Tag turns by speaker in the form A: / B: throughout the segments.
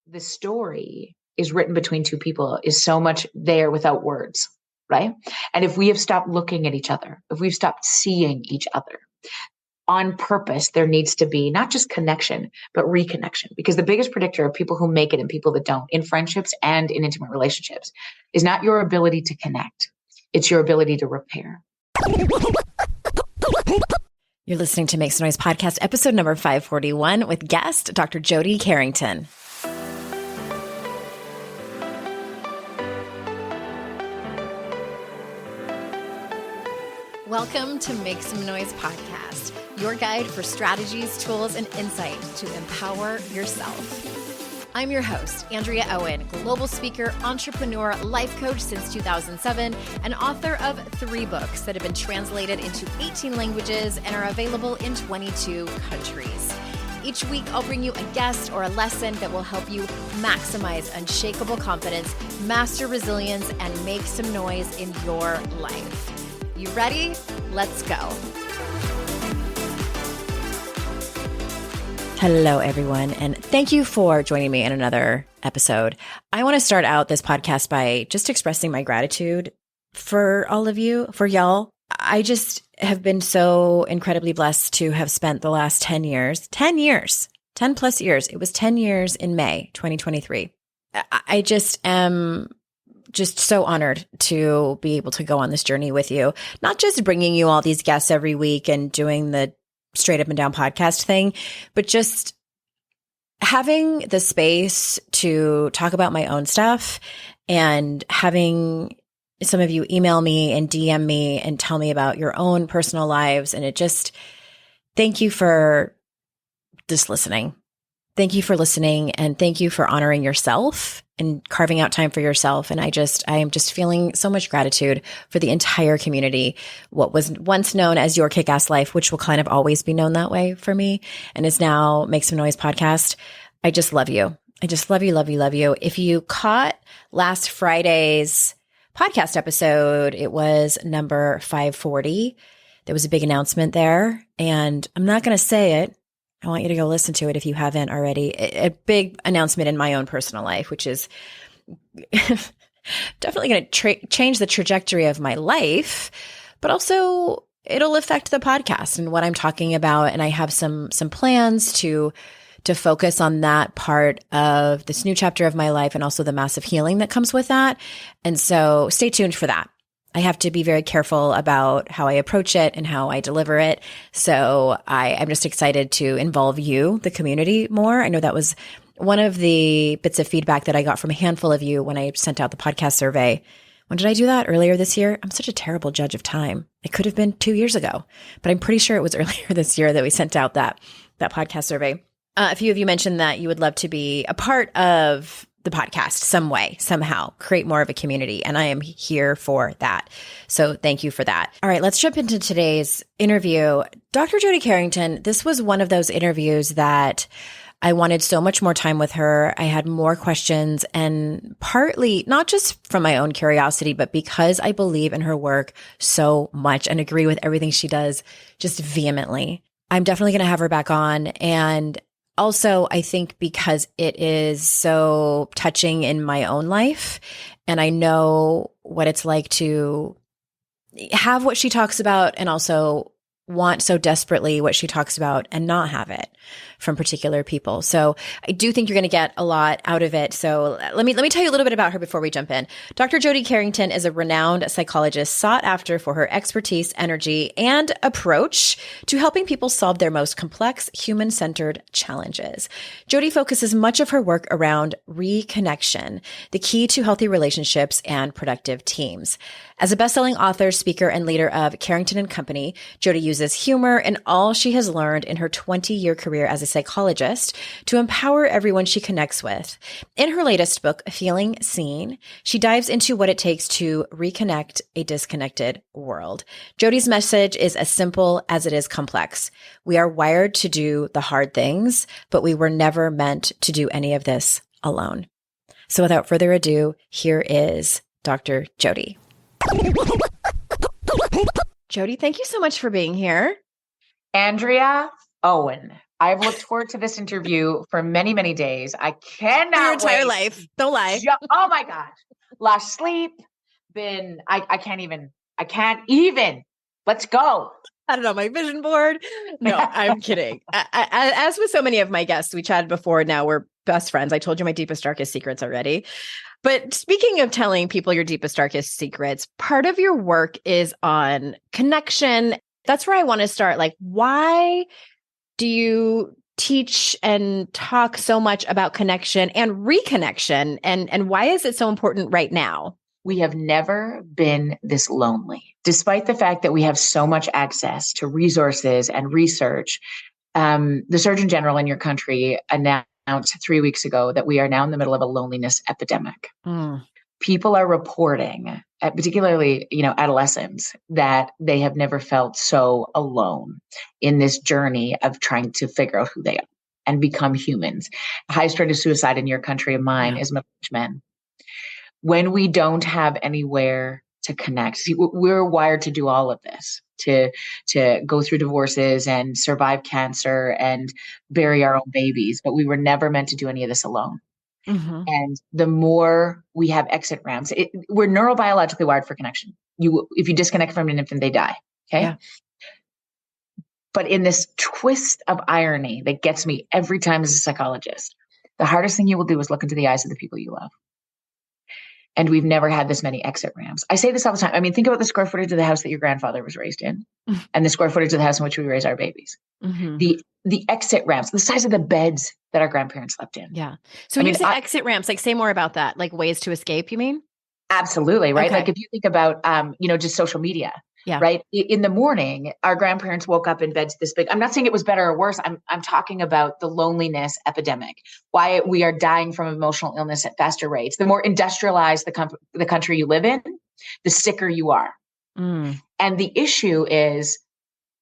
A: the story is written between two people is so much there without words, right? And if we have stopped looking at each other, if we've stopped seeing each other on purpose, there needs to be not just connection, but reconnection. Because the biggest predictor of people who make it and people that don't in friendships and in intimate relationships is not your ability to connect. It's your ability to repair.
B: You're listening to Make Some Noise podcast, episode number 541 with guest Dr. Jody Carrington. Welcome to Make Some Noise podcast, your guide for strategies, tools, and insight to empower yourself. I'm your host, Andrea Owen, global speaker, entrepreneur, life coach since 2007, and author of 3 books that have been translated into 18 languages and are available in 22 countries. Each week, I'll bring you a guest or a lesson that will help you maximize unshakable confidence, master resilience, and make some noise in your life. You ready? Let's go. Hello, everyone, and thank you for joining me in another episode. I want to start out this podcast by just expressing my gratitude for all of you, for y'all. I just have been so incredibly blessed to have spent the last 10 plus years. It was 10 years in May 2023. I just am just so honored to be able to go on this journey with you, not just bringing you all these guests every week and doing the straight up and down podcast thing, but just having the space to talk about my own stuff and having some of you email me and DM me and tell me about your own personal lives. And thank you for just listening. Thank you for listening, and thank you for honoring yourself and carving out time for yourself. And I am just feeling so much gratitude for the entire community, what was once known as Your Kick-Ass Life, which will kind of always be known that way for me, and is now Make Some Noise podcast. I just love you. I just love you, love you, love you. If you caught last Friday's podcast episode, it was number 540. There was a big announcement there, and I'm not going to say it. I want you to go listen to it if you haven't already. A big announcement in my own personal life, which is definitely going to change the trajectory of my life, but also it'll affect the podcast and what I'm talking about. And I have some plans to focus on that part of this new chapter of my life and also the massive healing that comes with that. And so stay tuned for that. I have to be very careful about how I approach it and how I deliver it. So I'm just excited to involve you, the community, more. I know that was one of the bits of feedback that I got from a handful of you when I sent out the podcast survey. When did I do that? Earlier this year? I'm such a terrible judge of time. It could have been 2 years ago, but I'm pretty sure it was earlier this year that we sent out that podcast survey. A few of you mentioned that you would love to be a part of the podcast some way, somehow, create more of a community. And I am here for that. So thank you for that. All right, let's jump into today's interview. Dr. Jody Carrington, this was one of those interviews that I wanted so much more time with her. I had more questions, and partly not just from my own curiosity, but because I believe in her work so much and agree with everything she does just vehemently. I'm definitely going to have her back on. And also, I think because it is so touching in my own life, and I know what it's like to have what she talks about and also want so desperately what she talks about and not have it from particular people. So I do think you're going to get a lot out of it. So let me tell you a little bit about her before we jump in. Dr. Jody Carrington is a renowned psychologist sought after for her expertise, energy, and approach to helping people solve their most complex human-centered challenges. Jody focuses much of her work around reconnection, the key to healthy relationships and productive teams. As a best-selling author, speaker, and leader of Carrington and Company, Jody uses humor and all she has learned in her 20-year career as a psychologist to empower everyone she connects with. In her latest book, Feeling Seen, she dives into what it takes to reconnect a disconnected world. Jody's message is as simple as it is complex. We are wired to do the hard things, but we were never meant to do any of this alone. So without further ado, here is Dr. Jody. Jody, thank you so much for being here.
A: Andrea Owen, I've looked forward to this interview for many, many days. I
B: For your
A: cannot
B: entire
A: wait.
B: life. Don't lie.
A: Oh my gosh. Lost sleep. I can't even. Let's go.
B: I don't know, my vision board. No, I'm kidding. As with so many of my guests, we chatted before. Now we're best friends. I told you my deepest, darkest secrets already. But speaking of telling people your deepest, darkest secrets, part of your work is on connection. That's where I want to start. Like, why do you teach and talk so much about connection and reconnection? And why is it so important right now?
A: We have never been this lonely, despite the fact that we have so much access to resources and research. The Surgeon General in your country announced 3 weeks ago that we are now in the middle of a loneliness epidemic. People are reporting, particularly, adolescents, that they have never felt so alone in this journey of trying to figure out who they are and become humans. Highest rate of suicide in your country and mine is middle-aged men. When we don't have anywhere to connect, see, we're wired to do all of this, to go through divorces and survive cancer and bury our own babies, but we were never meant to do any of this alone. And the more we have exit ramps, we're neurobiologically wired for connection. If you disconnect from an infant, they die. Okay. Yeah. But in this twist of irony that gets me every time as a psychologist, the hardest thing you will do is look into the eyes of the people you love. And we've never had this many exit ramps. I say this all the time. I mean, think about the square footage of the house that your grandfather was raised in and the square footage of the house in which we raise our babies. The exit ramps, the size of the beds that our grandparents slept in.
B: Yeah. So when you say exit ramps, like say more about that, like ways to escape, you mean?
A: Absolutely. Right. Okay. Like if you think about, just social media, right. In the morning, our grandparents woke up in beds this big. I'm not saying it was better or worse. I'm talking about the loneliness epidemic, why we are dying from emotional illness at faster rates. The more industrialized the country you live in, the sicker you are. And the issue is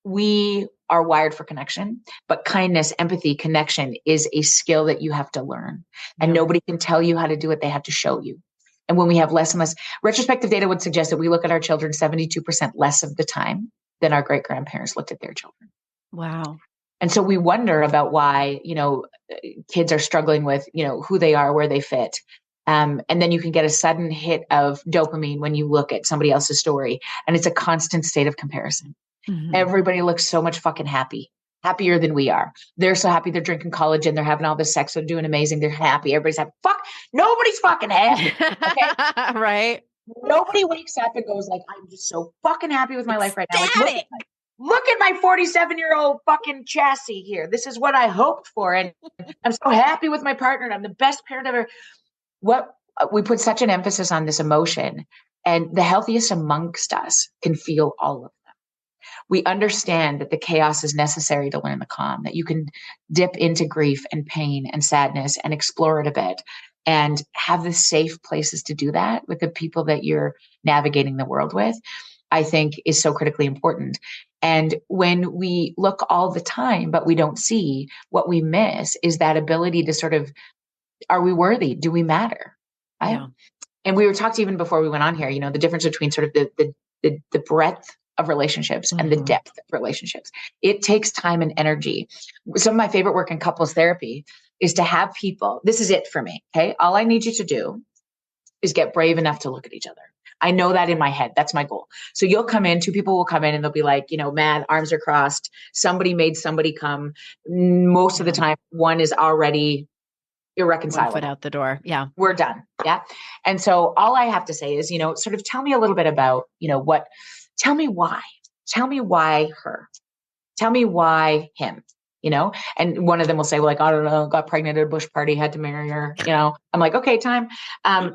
A: we are wired for connection, but kindness, empathy, connection is a skill that you have to learn. And nobody can tell you how to do it. They have to show you. And when we have less and less, retrospective data would suggest that we look at our children 72% less of the time than our great grandparents looked at their children.
B: Wow.
A: And so we wonder about why, kids are struggling with, who they are, where they fit. And then you can get a sudden hit of dopamine when you look at somebody else's story. And it's a constant state of comparison. Everybody looks so much fucking happier than we are. They're so happy they're drinking collagen. They're having all this sex. They're doing amazing. They're happy. Everybody's happy. Nobody's fucking happy. Okay?
B: Right.
A: Nobody wakes up and goes like, I'm just so fucking happy with my life right now. Like, look at my 47-year-old fucking chassis here. This is what I hoped for. And I'm so happy with my partner. And I'm the best parent ever. We put such an emphasis on this emotion, and the healthiest amongst us can feel all of them. We understand that the chaos is necessary to learn the calm, that you can dip into grief and pain and sadness and explore it a bit and have the safe places to do that with the people that you're navigating the world with, I think is so critically important. And when we look all the time, but we don't see, what we miss is that ability to sort of, are we worthy? Do we matter? Right? Yeah. And we were talking even before we went on here, the difference between sort of the breadth of relationships and the depth of relationships. It takes time and energy. Some of my favorite work in couples therapy is to have people, this is it for me. Okay. All I need you to do is get brave enough to look at each other. I know that in my head. That's my goal. So you'll come in, two people will come in and they'll be like, mad, arms are crossed. Somebody made somebody come. Most of the time, one is already irreconcilable.
B: 1 foot out the door. Yeah.
A: We're done. Yeah. And so all I have to say is, sort of tell me a little bit about, tell me why her, tell me why him, and one of them will say, well, like, I don't know, got pregnant at a bush party, had to marry her. I'm like, okay, time.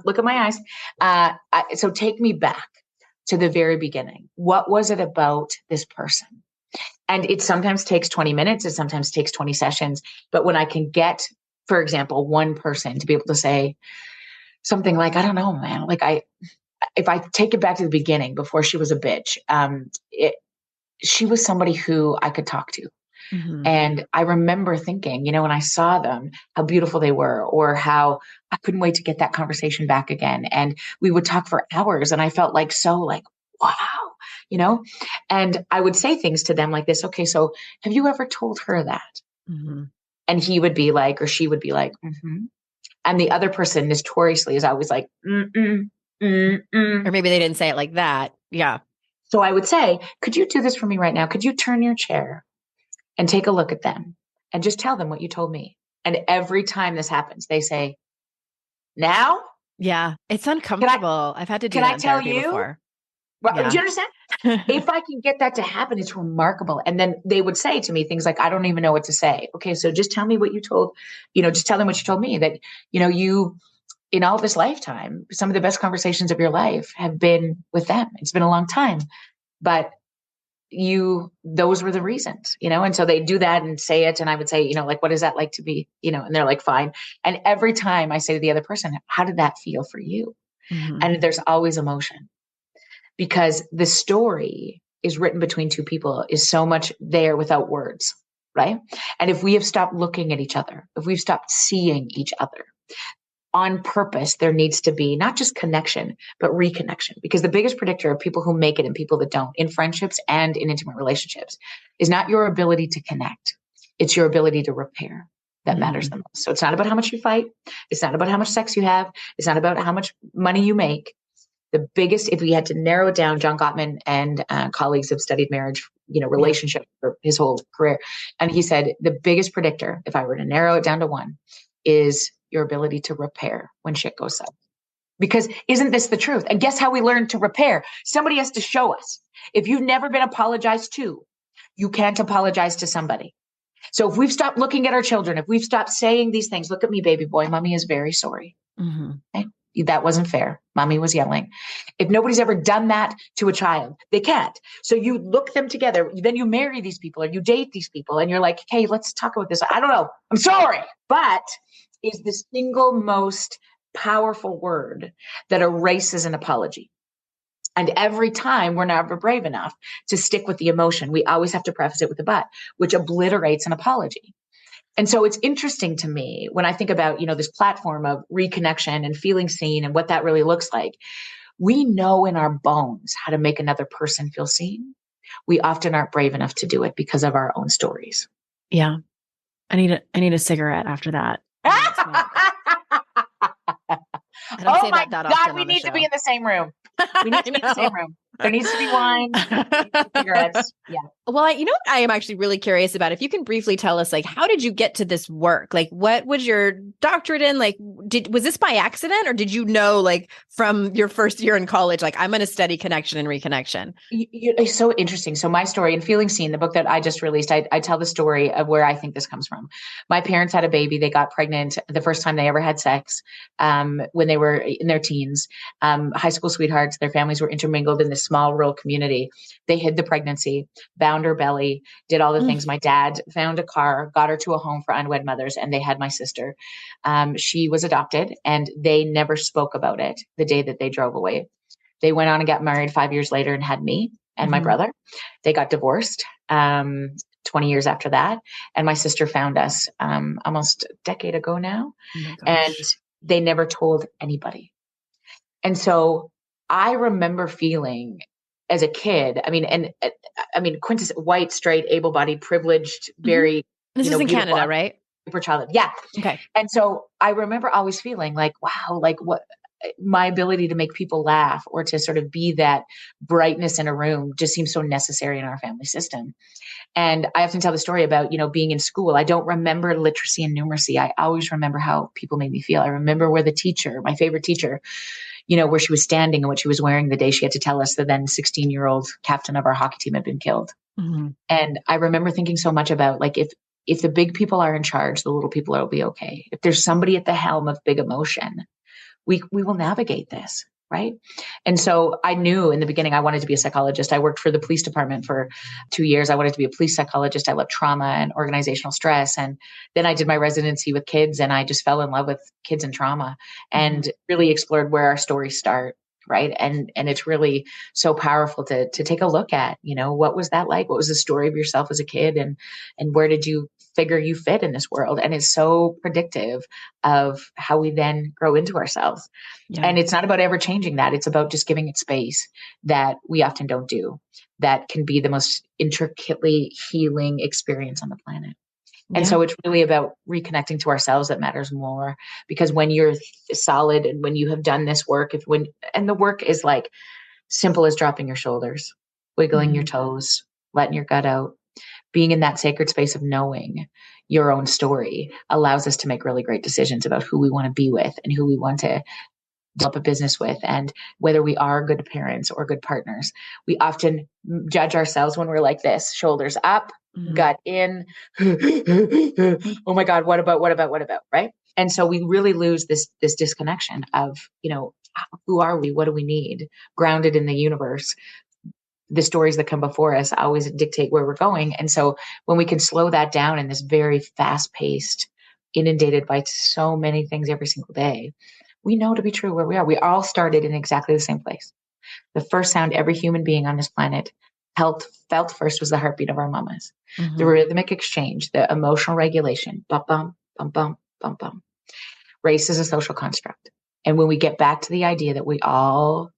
A: Look at my eyes. So take me back to the very beginning. What was it about this person? And it sometimes takes 20 minutes. It sometimes takes 20 sessions. But when I can get, for example, one person to be able to say something like, I don't know, man, like if I take it back to the beginning, before she was a bitch, she was somebody who I could talk to. And I remember thinking, when I saw them, how beautiful they were, or how I couldn't wait to get that conversation back again. And we would talk for hours. And I felt like, wow, and I would say things to them like this. Okay, so have you ever told her that?
B: Mm-hmm.
A: And he would be like, or she would be like, mm-hmm. And the other person notoriously is always like, mm-mm, mm-mm.
B: Or maybe they didn't say it like that. Yeah.
A: So I would say, could you do this for me right now? Could you turn your chair and take a look at them and just tell them what you told me? And every time this happens, they say, now?
B: Yeah. It's
A: Can I
B: uncomfortable. I've had to do
A: can I
B: that in
A: tell
B: therapy
A: you?
B: before.
A: Well, do
B: Yeah.
A: you understand? If I can get that to happen, it's remarkable. And then they would say to me things like, I don't even know what to say. Okay, so just tell me what you told, just tell them what you told me, that, you, in all this lifetime, some of the best conversations of your life have been with them. It's been a long time, but those were the reasons, and so they do that and say it. And I would say, like, what is that like to be, and they're like, fine. And every time I say to the other person, how did that feel for you?
B: Mm-hmm.
A: And there's always emotion, because the story is written between two people, is so much there without words, right? And if we have stopped looking at each other, if we've stopped seeing each other on purpose, there needs to be not just connection, but reconnection. Because the biggest predictor of people who make it and people that don't, in friendships and in intimate relationships, is not your ability to connect. It's your ability to repair that matters the most. So it's not about how much you fight. It's not about how much sex you have. It's not about how much money you make. The biggest, if we had to narrow it down, John Gottman and colleagues have studied marriage, relationship for his whole career. And he said, the biggest predictor, if I were to narrow it down to one, is your ability to repair when shit goes south. Because isn't this the truth? And guess how we learn to repair? Somebody has to show us. If you've never been apologized to, you can't apologize to somebody. So if we've stopped looking at our children, if we've stopped saying these things, look at me, baby boy, mommy is very sorry.
B: Mm-hmm.
A: Okay? That wasn't fair. Mommy was yelling. If nobody's ever done that to a child, they can't. So you look them together, then you marry these people or you date these people and you're like, hey, let's talk about this. I don't know. I'm sorry. But is the single most powerful word that erases an apology. And every time we're never brave enough to stick with the emotion, we always have to preface it with a but, which obliterates an apology. And so it's interesting to me when I think about, this platform of reconnection and feeling seen and what that really looks like. We know in our bones how to make another person feel seen. We often aren't brave enough to do it because of our own stories.
B: Yeah. I need a cigarette after that. I don't say
A: my
B: that
A: God,
B: often
A: we
B: on the
A: need to
B: show.
A: be in the same room. We need to be in the same room. There needs to be wine, cigarettes. Yeah.
B: Well, what I am actually really curious about, if you can briefly tell us, like, how did you get to this work? Like, what was your doctorate in? Like, was this by accident, or did you know, like, from your first year in college, like, I'm going to study connection and reconnection?
A: It's so interesting. So my story in Feeling Seen, the book that I just released, I tell the story of where I think this comes from. My parents had a baby. They got pregnant the first time they ever had sex when they were in their teens. High school sweethearts. Their families were intermingled in this small rural community. They hid the pregnancy, bound her belly, did all the things. My dad found a car, got her to a home for unwed mothers, and they had my sister. She was adopted, and they never spoke about it the day that they drove away. They went on and got married 5 years later and had me and my brother. They got divorced 20 years after that. And my sister found us almost a decade ago now.
B: Oh my gosh.
A: And they never told anybody. And so I remember feeling as a kid, quintessential white, straight, able-bodied, privileged, very,
B: This is in Canada, right?
A: Super childhood. Yeah.
B: Okay.
A: And so I remember always feeling like, wow, like what my ability to make people laugh or to sort of be that brightness in a room just seems so necessary in our family system. And I often tell the story about, being in school. I don't remember literacy and numeracy. I always remember how people made me feel. I remember where the teacher, my favorite teacher, where she was standing and what she was wearing the day she had to tell us the then 16-year-old captain of our hockey team had been killed. Mm-hmm. And I remember thinking so much about, like, if the big people are in charge, the little people will be okay. If there's somebody at the helm of big emotion, we will navigate this, right? And so I knew in the beginning I wanted to be a psychologist. I worked for the police department for 2 years. I wanted to be a police psychologist. I love trauma and organizational stress. And then I did my residency with kids, and I just fell in love with kids and trauma and really explored where our stories start. Right. And it's really so powerful to take a look at, what was that like? What was the story of yourself as a kid, and where did you figure you fit in this world? And it's so predictive of how we then grow into ourselves. Yeah. And it's not about ever changing that. It's about just giving it space that we often don't do. That can be the most intricately healing experience on the planet. And
B: Yeah.
A: so it's really about reconnecting to ourselves that matters more, because when you're solid and when you have done this work, and the work is like simple as dropping your shoulders, wiggling your
B: Mhm.
A: toes, letting your gut out, being in that sacred space of knowing your own story allows us to make really great decisions about who we want to be with and who we want to develop a business with, and whether we are good parents or good partners. We often judge ourselves when we're like this, shoulders up,
B: Mhm.
A: gut in. Oh my God, what about, right? And so we really lose this disconnection of, who are we? What do we need? Grounded in the universe. The stories that come before us always dictate where we're going. And so when we can slow that down in this very fast paced, inundated by so many things every single day, we know to be true where we are. We all started in exactly the same place. The first sound every human being on this planet felt first was the heartbeat of our mamas. The
B: Mhm.
A: rhythmic exchange, the emotional regulation, bum, bum, bum, bum, bum, bum. Race is a social construct. And when we get back to the idea that we all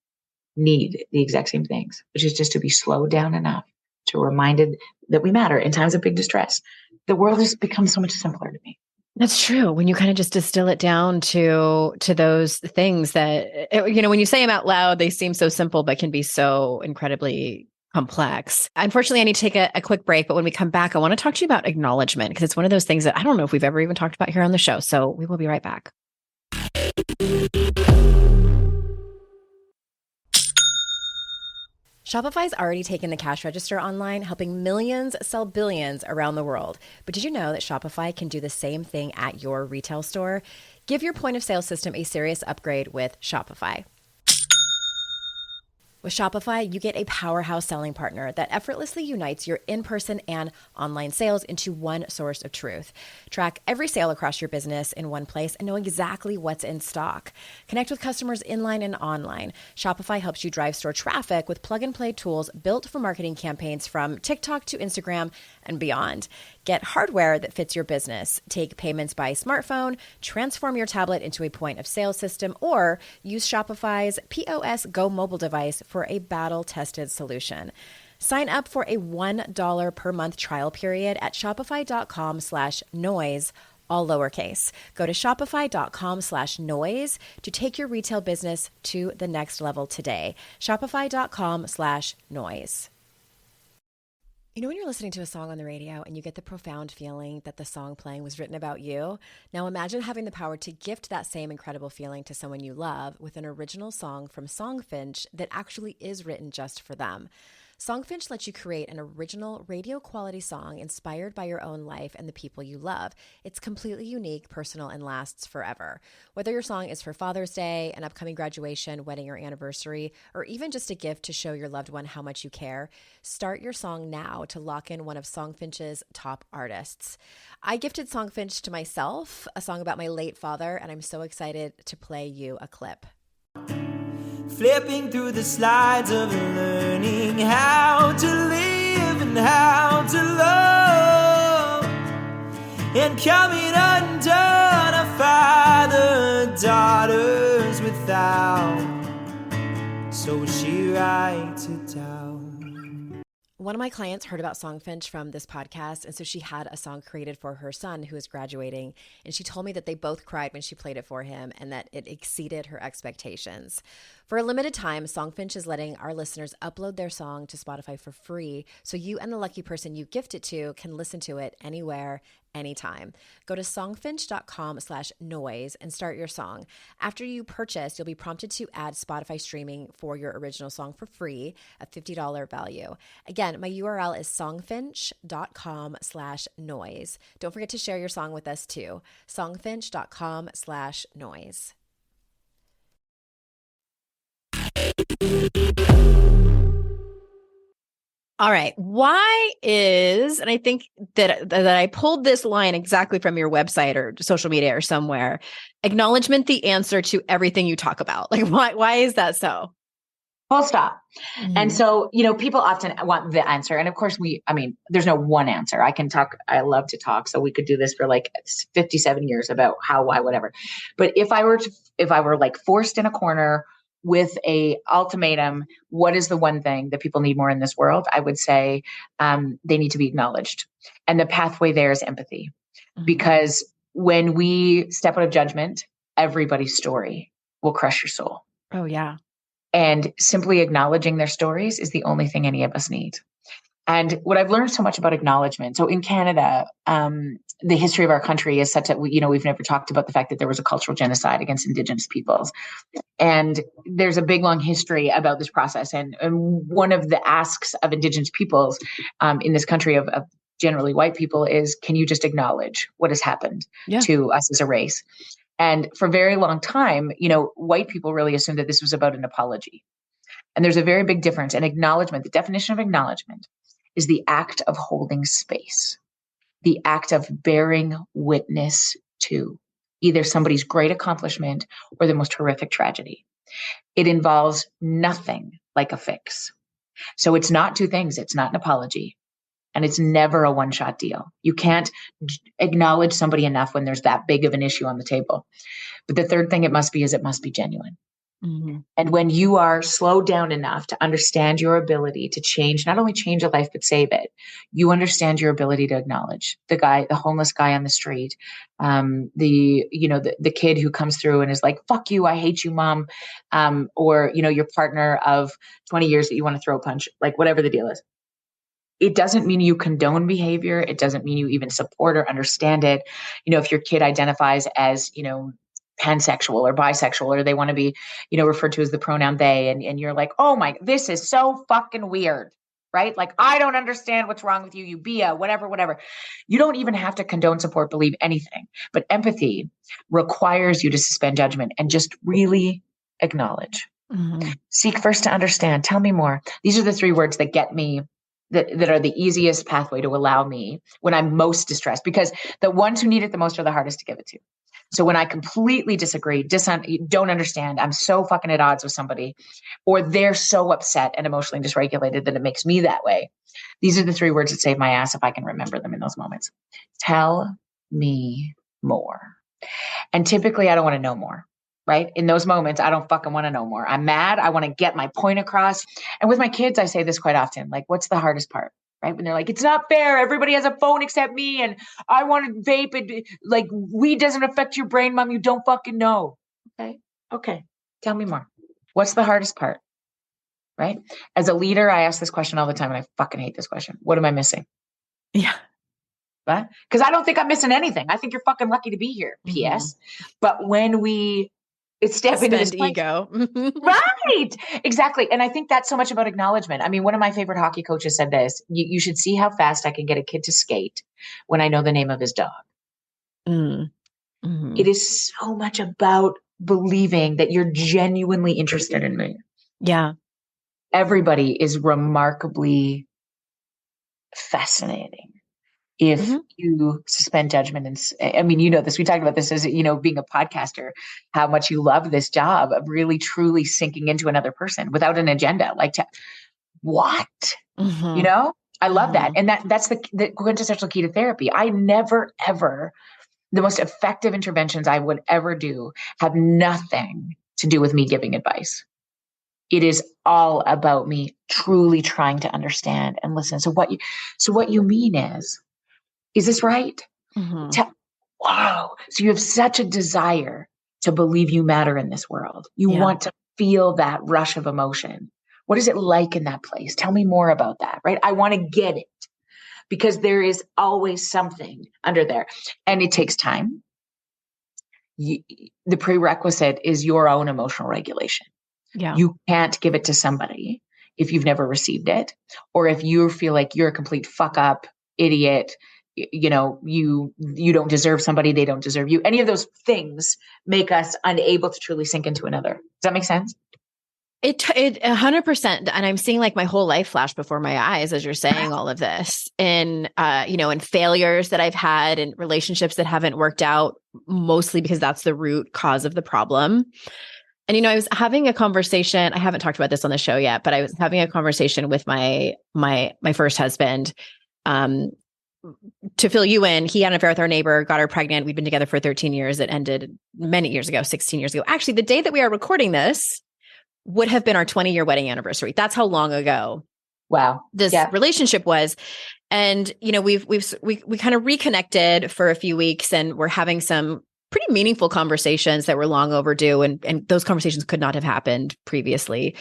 A: need the exact same things, which is just to be slowed down enough to reminded that we matter in times of big distress, the world has become so much simpler to me.
B: That's true. When you kind of just distill it down to those things that, when you say them out loud, they seem so simple, but can be so incredibly complex. Unfortunately, I need to take a quick break, but when we come back, I want to talk to you about acknowledgement, because it's one of those things that I don't know if we've ever even talked about here on the show. So we will be right back. Shopify's already taken the cash register online, helping millions sell billions around the world. But did you know that Shopify can do the same thing at your retail store? Give your point of sale system a serious upgrade with Shopify. With Shopify, you get a powerhouse selling partner that effortlessly unites your in-person and online sales into one source of truth. Track every sale across your business in one place and know exactly what's in stock. Connect with customers inline and online. Shopify helps you drive store traffic with plug-and-play tools built for marketing campaigns from TikTok to Instagram and beyond. Get hardware that fits your business. Take payments by smartphone, transform your tablet into a point of sale system, or use Shopify's POS Go mobile device for a battle-tested solution. Sign up for a $1 per month trial period at shopify.com/noise, all lowercase. Go to shopify.com/noise to take your retail business to the next level today. Shopify.com/noise. When you're listening to a song on the radio and you get the profound feeling that the song playing was written about you, now imagine having the power to gift that same incredible feeling to someone you love with an original song from Songfinch that actually is written just for them. Songfinch lets you create an original radio quality song inspired by your own life and the people you love. It's completely unique, personal, and lasts forever. Whether your song is for Father's Day, an upcoming graduation, wedding, or anniversary, or even just a gift to show your loved one how much you care, start your song now to lock in one of Songfinch's top artists. I gifted Songfinch to myself, a song about my late father, and I'm so excited to play you a clip.
C: Flipping through the slides of learning how to live and how to love, and coming undone a father daughters without, so she writes it down.
B: One of my clients heard about Songfinch from this podcast, and so she had a song created for her son who is graduating, and she told me that they both cried when she played it for him and that it exceeded her expectations. For a limited time, Songfinch is letting our listeners upload their song to Spotify for free, so you and the lucky person you gift it to can listen to it anywhere, anytime. Go to songfinch.com/noise and start your song. After you purchase, you'll be prompted to add Spotify streaming for your original song for free, a $50 value. Again, my URL is songfinch.com/noise. Don't forget to share your song with us too. songfinch.com/noise. All right. Why is, and I think that I pulled this line exactly from your website or social media or somewhere, acknowledgement the answer to everything you talk about. Like, why is that so?
A: Full stop.
B: Mm-hmm.
A: And so, people often want the answer. And of course, there's no one answer. I can talk. I love to talk. So we could do this for like 57 years about how, why, whatever. But if I were like forced in a corner with a ultimatum, what is the one thing that people need more in this world? I would say they need to be acknowledged. And the pathway there is empathy. because when we step out of judgment, everybody's story will crush your soul.
B: Oh, yeah.
A: And simply acknowledging their stories is the only thing any of us need. And what I've learned so much about acknowledgement. So in Canada, the history of our country is such that we've never talked about the fact that there was a cultural genocide against Indigenous peoples. And there's a big, long history about this process. And one of the asks of Indigenous peoples in this country of generally white people is, can you just acknowledge what has happened to us as a race? And for a very long time, white people really assumed that this was about an apology. And there's a very big difference. And acknowledgement, the definition of acknowledgement is the act of holding space, the act of bearing witness to either somebody's great accomplishment or the most horrific tragedy. It involves nothing like a fix. So it's not two things. It's not an apology. And it's never a one-shot deal. You can't acknowledge somebody enough when there's that big of an issue on the table. But the third thing it must be genuine. Mm-hmm. And when you are slowed down enough to understand your ability to change, not only change a life, but save it, you understand your ability to acknowledge the homeless guy on the street, the kid who comes through and is like, fuck you, I hate you, mom. Or, your partner of 20 years that you want to throw a punch, like whatever the deal is. It doesn't mean you condone behavior. It doesn't mean you even support or understand it. If your kid identifies as, pansexual or bisexual, or they want to be, referred to as the pronoun they, and you're like, oh my, this is so fucking weird, right? Like, I don't understand what's wrong with you, you be a whatever. You don't even have to condone, support, believe anything, but empathy requires you to suspend judgment and just really acknowledge. Mm-hmm. Seek first to understand. Tell me more. These are the three words that get me, that are the easiest pathway to allow me when I'm most distressed, because the ones who need it the most are the hardest to give it to. So when I completely disagree, don't understand, I'm so fucking at odds with somebody, or they're so upset and emotionally dysregulated that it makes me that way. These are the three words that save my ass if I can remember them in those moments. Tell me more. And typically I don't want to know more, right? In those moments, I don't fucking want to know more. I'm mad. I want to get my point across. And with my kids, I say this quite often, like, what's the hardest part? Right? When they're like, it's not fair. Everybody has a phone except me. And I want to vape. And like, weed doesn't affect your brain, mom. You don't fucking know. Okay. Tell me more. What's the hardest part? Right? As a leader, I ask this question all the time, and I fucking hate this question. What am I missing?
B: Yeah.
A: Right? Because I don't think I'm missing anything. I think you're fucking lucky to be here. Mm-hmm. PS. But when we step into this
B: ego.
A: Right. Exactly. And I think that's so much about acknowledgement. I mean, one of my favorite hockey coaches said this, you should see how fast I can get a kid to skate when I know the name of his dog. Mm-hmm. It is so much about believing that you're genuinely interested in me.
B: Yeah.
A: Everybody is remarkably fascinating if mm-hmm. you suspend judgment. And I mean, this, we talked about this as, being a podcaster, how much you love this job of really, truly sinking into another person without an agenda. Like, what? Mm-hmm. I love mm-hmm. that. And that's the quintessential key to therapy. I never, ever, the most effective interventions I would ever do have nothing to do with me giving advice. It is all about me truly trying to understand and listen. So what you mean is this right? Mm-hmm. Wow. So you have such a desire to believe you matter in this world. You want to feel that rush of emotion. What is it like in that place? Tell me more about that, right? I want to get it because there is always something under there, and it takes time. The prerequisite is your own emotional regulation. Yeah. You can't give it to somebody if you've never received it, or if you feel like you're a complete fuck up idiot, you don't deserve somebody, they don't deserve you. Any of those things make us unable to truly sink into another. Does that make sense?
B: It 100%. And I'm seeing like my whole life flash before my eyes as you're saying all of this, and, and failures that I've had and relationships that haven't worked out, mostly because that's the root cause of the problem. And, I was having a conversation, I haven't talked about this on the show yet, but I was having a conversation with my first husband, to fill you in. He had an affair with our neighbor, got her pregnant. We've been together for 13 years. It ended many years ago, 16 years ago. Actually, the day that we are recording this would have been our 20-year wedding anniversary. That's how long ago
A: Wow.
B: this
A: Yeah.
B: relationship was. And, you know, we kind of reconnected for a few weeks, and we're having some pretty meaningful conversations that were long overdue. And those conversations could not have happened previously.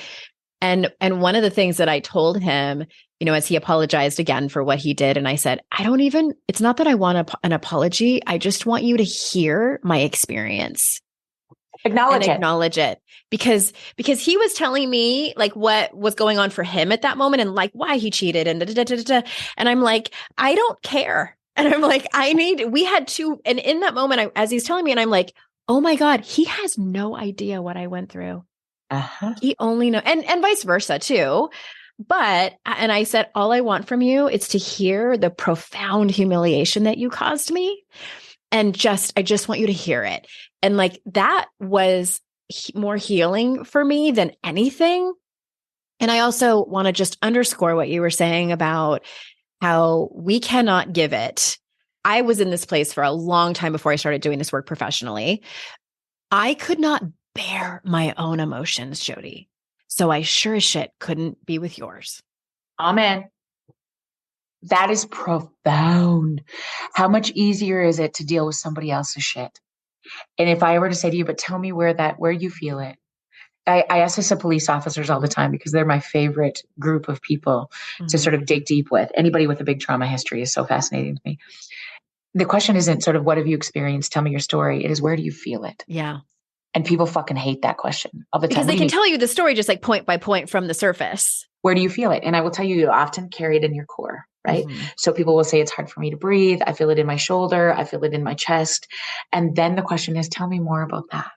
B: And one of the things that I told him, you know, as he apologized again for what he did, and I said, it's not that I want an apology. I just want you to hear my experience. Acknowledge it. Because he was telling me like what was going on for him at that moment, and like why he cheated and and I'm like, I don't care. And I'm like, we had to, and in that moment, as he's telling me, and I'm like, oh my God, he has no idea what I went through. He only knows, and vice versa too. But, and I said, all I want from you is to hear the profound humiliation that you caused me. And I just want you to hear it. And like, that was more healing for me than anything. And I also want to just underscore what you were saying about how we cannot give it. I was in this place for a long time before I started doing this work professionally. I could not bear my own emotions, Jody. So I sure as shit couldn't be with yours.
A: Amen. That is profound. How much easier is it to deal with somebody else's shit? And if I were to say to you, but tell me where you feel it. I ask this of police officers all the time because they're my favorite group of people to sort of dig deep with. Anybody with a big trauma history is so fascinating to me. The question isn't sort of what have you experienced? Tell me your story. It is where do you feel it?
B: Yeah.
A: And people fucking hate that question all the time.
B: Because they can tell you the story just like point by point from the surface.
A: Where do you feel it? And I will tell you, you often carry it in your core, right? So people will say, it's hard for me to breathe. I feel it in my shoulder. I feel it in my chest. And then the question is, tell me more about that.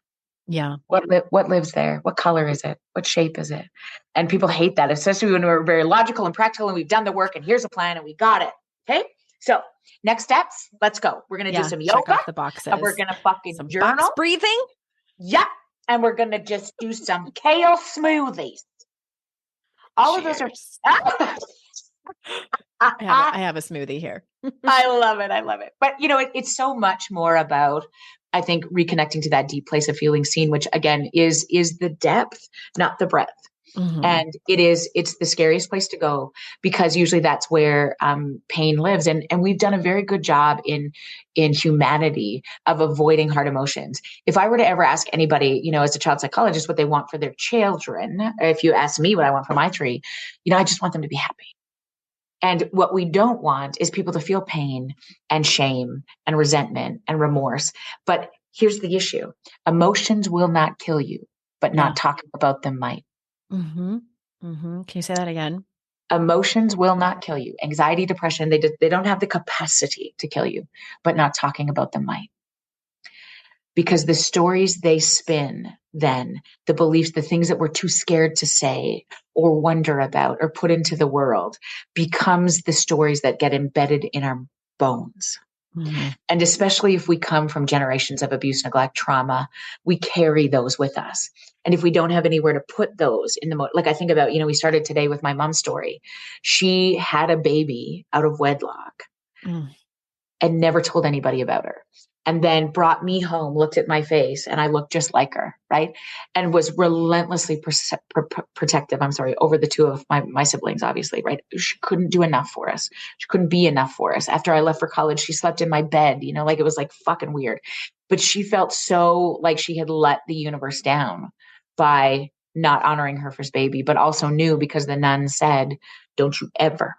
B: Yeah.
A: What lives there? What color is it? What shape is it? And people hate that, especially when we're very logical and practical and we've done the work and here's a plan and we got it. Okay. So next steps, let's go. We're going to do some yoga.
B: Off the boxes.
A: And we're going to fucking
B: some
A: journal.
B: Box breathing.
A: Yeah. And we're going to just do some kale smoothies. All of those are.
B: I have a smoothie here.
A: I love it. But you know, it's so much more about, I think, reconnecting to that deep place of feeling seen, which again is the depth, not the breadth. And it's the scariest place to go because usually that's where pain lives. And we've done a very good job in humanity of avoiding hard emotions. If I were to ever ask anybody, you know, as a child psychologist, what they want for their children, or if you ask me what I want for my three, you know, I just want them to be happy. And what we don't want is people to feel pain and shame and resentment and remorse. But here's the issue. Emotions will not kill you, but not talking about them might.
B: Can you say that again?
A: Emotions will not kill you. Anxiety, depression, they don't have the capacity to kill you, but not talking about them might. Because the stories they spin, then the beliefs, the things that we're too scared to say or wonder about or put into the world becomes the stories that get embedded in our bones. And especially if we come from generations of abuse, neglect, trauma, we carry those with us. And if we don't have anywhere to put those in like I think about, you know, we started today with my mom's story. She had a baby out of wedlock and never told anybody about her. And then brought me home, looked at my face, and I looked just like her, right? And was relentlessly protective, over the two of my siblings, obviously, right? She couldn't do enough for us. She couldn't be enough for us. After I left for college, she slept in my bed, you know, like it was like fucking weird. But she felt so like she had let the universe down by not honoring her first baby, but also knew because the nun said, don't you ever,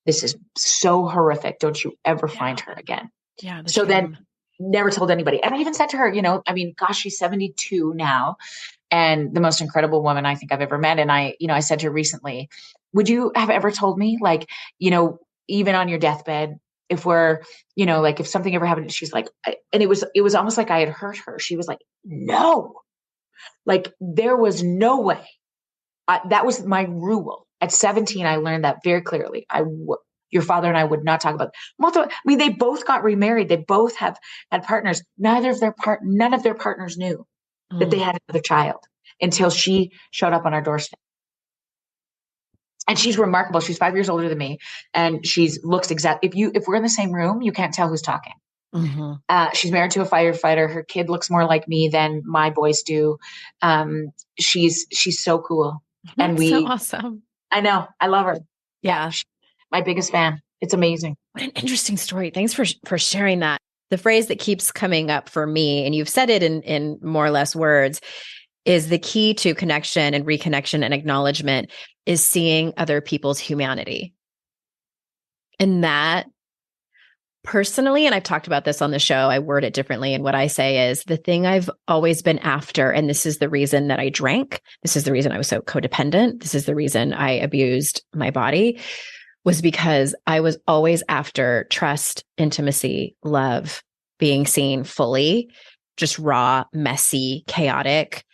A: this is so horrific, don't you ever find her again.
B: Yeah.
A: So then never told anybody. And I even said to her, you know, I mean, gosh, she's 72 now and the most incredible woman I think I've ever met. And I said to her recently, would you have ever told me, like, you know, even on your deathbed, if we're, you know, like if something ever happened, she's like, and it was almost like I had hurt her. She was like, no, like there was no way. That was my rule. At 17, I learned that very clearly. Your father and I would not talk about it. I mean, they both got remarried. They both have had partners. None of their partners knew that they had another child until she showed up on our doorstep. And she's remarkable. She's 5 years older than me. And looks exactly, if we're in the same room, you can't tell who's talking. She's married to a firefighter. Her kid looks more like me than my boys do. She's so cool.
B: That's so awesome.
A: I know. I love her.
B: Yeah.
A: My biggest fan. It's amazing.
B: What an interesting story. Thanks for sharing that. The phrase that keeps coming up for me, and you've said it in more or less words, is the key to connection and reconnection and acknowledgement is seeing other people's humanity. And that personally, and I've talked about this on the show, I word it differently. And what I say is the thing I've always been after, and this is the reason that I drank. This is the reason I was so codependent. This is the reason I abused my body, was because I was always after trust, intimacy, love, being seen fully, just raw, messy, chaotic.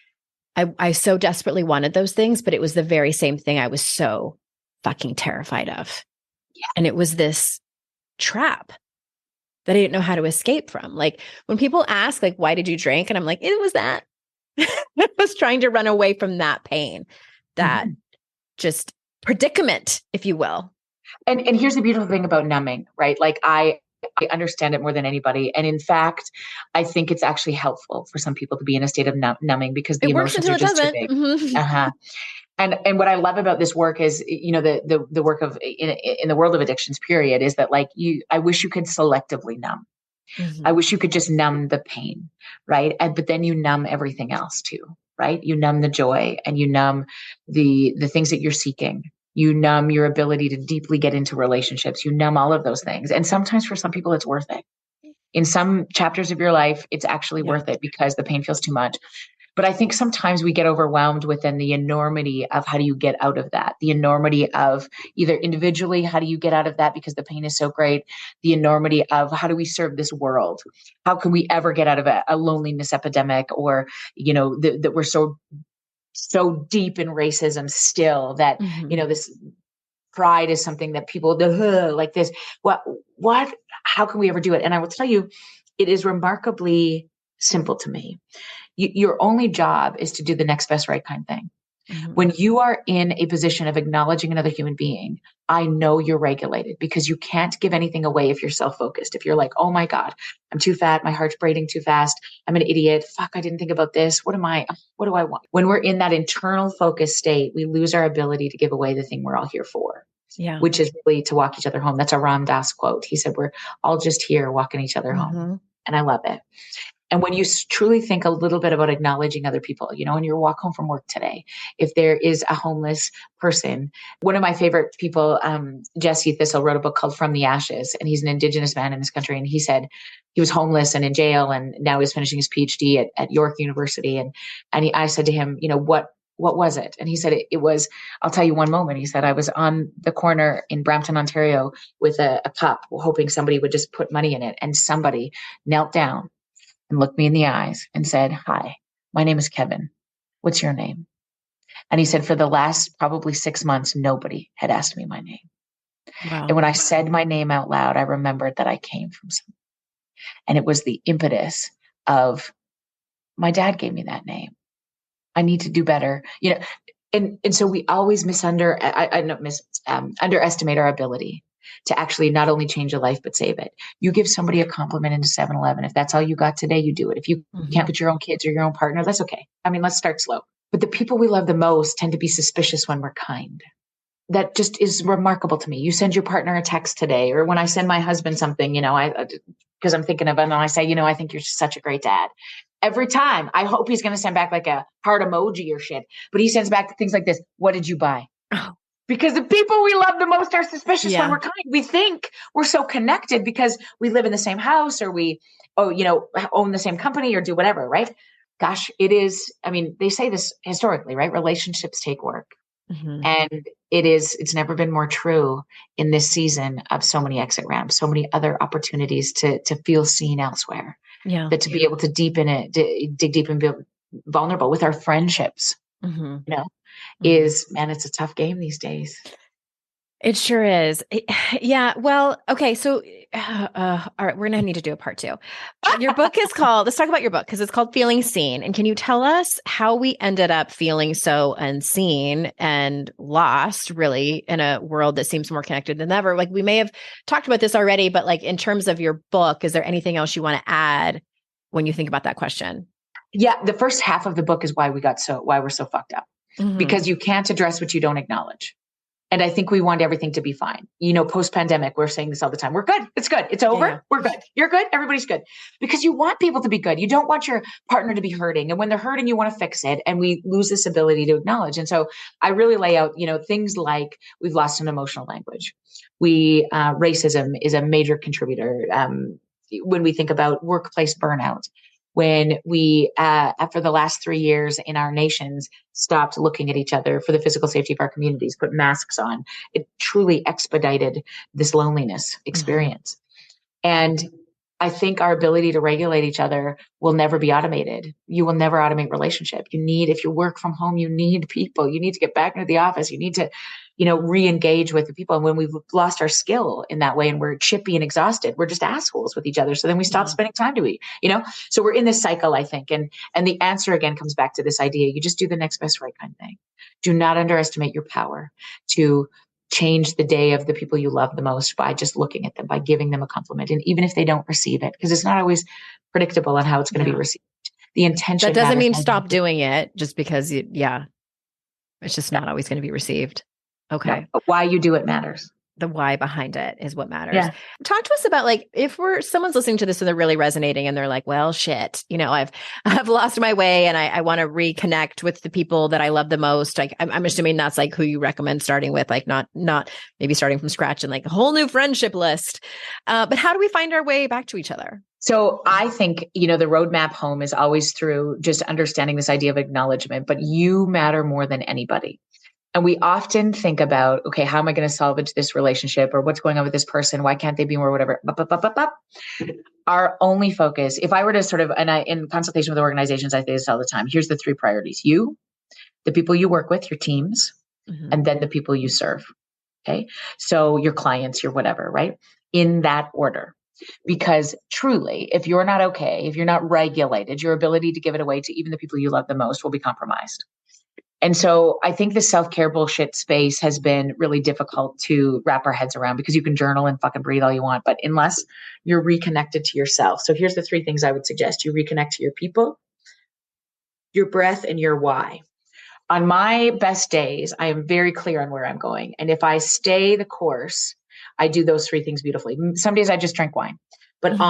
B: I so desperately wanted those things, but it was the very same thing I was so fucking terrified of.
A: Yeah.
B: And it was this trap that I didn't know how to escape from. Like when people ask, like, why did you drink? And I'm like, it was that. I was trying to run away from that pain, that just predicament, if you will.
A: And here's the beautiful thing about numbing, right? Like I understand it more than anybody. And in fact, I think it's actually helpful for some people to be in a state of numbing because the emotions are just too big. And what I love about this work is, the work of in the world of addictions, period, is that like I wish you could selectively numb. I wish you could just numb the pain, right? But then you numb everything else too, right? You numb the joy and you numb the things that you're seeking. You numb your ability to deeply get into relationships. You numb all of those things. And sometimes for some people, it's worth it. In some chapters of your life, it's actually worth it because the pain feels too much. But I think sometimes we get overwhelmed within the enormity of how do you get out of that? The enormity of either individually, how do you get out of that because the pain is so great? The enormity of how do we serve this world? How can we ever get out of a loneliness epidemic, or, that we're so deep in racism still that, this pride is something that people like this. What, how can we ever do it? And I will tell you, it is remarkably simple to me. Your only job is to do the next best right kind thing. When you are in a position of acknowledging another human being, I know you're regulated because you can't give anything away if you're self-focused. If you're like, oh my God, I'm too fat. My heart's beating too fast. I'm an idiot. Fuck, I didn't think about this. What do I want? When we're in that internal focus state, we lose our ability to give away the thing we're all here for.
B: Yeah.
A: Which is really to walk each other home. That's a Ram Dass quote. He said, we're all just here walking each other home. And I love it. And when you truly think a little bit about acknowledging other people, in your walk home from work today, if there is a homeless person, one of my favorite people, Jesse Thistle, wrote a book called From the Ashes, and he's an Indigenous man in this country. And he said he was homeless and in jail, and now he's finishing his PhD at York University. And I said to him, what was it? And he said, it was, I'll tell you one moment. He said, I was on the corner in Brampton, Ontario with a cup, hoping somebody would just put money in it. And somebody knelt down and looked me in the eyes and said, hi, my name is Kevin. What's your name? And he said, for the last probably 6 months, nobody had asked me my name.
B: Wow.
A: And when I said my name out loud, I remembered that I came from something. And it was the impetus of my dad gave me that name. I need to do better, and so we always underestimate our ability to actually not only change a life, but save it. You give somebody a compliment into 7-Eleven. If that's all you got today, you do it. If you can't put your own kids or your own partner, that's okay. I mean, let's start slow. But the people we love the most tend to be suspicious when we're kind. That just is remarkable to me. You send your partner a text today, or when I send my husband something, because I'm thinking of him, and I say, I think you're just such a great dad. Every time, I hope he's going to send back like a heart emoji or shit, but he sends back things like this. What did you buy? Oh. Because the people we love the most are suspicious when we're kind. We think we're so connected because we live in the same house, or we, own the same company, or do whatever, right? Gosh, it is. I mean, they say this historically, right? Relationships take work. And it's never been more true in this season of so many exit ramps, so many other opportunities to feel seen elsewhere. Yeah. That to be able to deepen it, dig deep and be vulnerable with our friendships, is, man, it's a tough game these days.
B: It sure is. Yeah. Well, okay. So, all right, we're going to need to do a part 2. Your book is called, let's talk about your book, because it's called Feeling Seen. And can you tell us how we ended up feeling so unseen and lost, really, in a world that seems more connected than ever? Like, we may have talked about this already, but like, in terms of your book, is there anything else you want to add when you think about that question?
A: Yeah. The first half of the book is why we're so fucked up, because you can't address what you don't acknowledge. And I think we want everything to be fine. Post-pandemic, we're saying this all the time. We're good. It's good. It's over.
B: Yeah.
A: We're good. You're good. Everybody's good. Because you want people to be good. You don't want your partner to be hurting. And when they're hurting, you want to fix it. And we lose this ability to acknowledge. And so I really lay out, things like we've lost an emotional language. Racism is a major contributor. When we think about workplace burnout, when we, after the last 3 years in our nations, stopped looking at each other for the physical safety of our communities, put masks on, it truly expedited this loneliness experience. And I think our ability to regulate each other will never be automated. You will never automate relationship. If you work from home, you need people. You need to get back into the office. You need to, re-engage with the people. And when we've lost our skill in that way and we're chippy and exhausted, we're just assholes with each other. So then we stop spending time to eat, so we're in this cycle, I think. And the answer again comes back to this idea. You just do the next best right kind of thing. Do not underestimate your power to change the day of the people you love the most by just looking at them, by giving them a compliment. And even if they don't receive it, because it's not always predictable on how it's going to be received. The intention.
B: That doesn't mean stop doing it just because it's just not always going to be received. Okay.
A: No, but why you do it matters.
B: The why behind it is what matters.
A: Yeah.
B: Talk to us about if someone's listening to this and they're really resonating and they're like, well, shit, I've lost my way and I want to reconnect with the people that I love the most. I'm assuming that's who you recommend starting with, not maybe starting from scratch and a whole new friendship list. But how do we find our way back to each other?
A: So I think, the roadmap home is always through just understanding this idea of acknowledgement, but you matter more than anybody. And we often think about, okay, how am I going to salvage this relationship, or what's going on with this person? Why can't they be more, whatever? Our only focus, if I were to sort of, and in consultation with organizations, I say this all the time, here's the 3 priorities: you, the people you work with, your teams, and then the people you serve. Okay. So your clients, your whatever, right? In that order. Because truly, if you're not okay, if you're not regulated, your ability to give it away to even the people you love the most will be compromised. And so I think the self-care bullshit space has been really difficult to wrap our heads around, because you can journal and fucking breathe all you want, but unless you're reconnected to yourself. So here's the 3 things I would suggest. You reconnect to your people, your breath, and your why. On my best days, I am very clear on where I'm going. And if I stay the course, I do those 3 things beautifully. Some days I just drink wine, but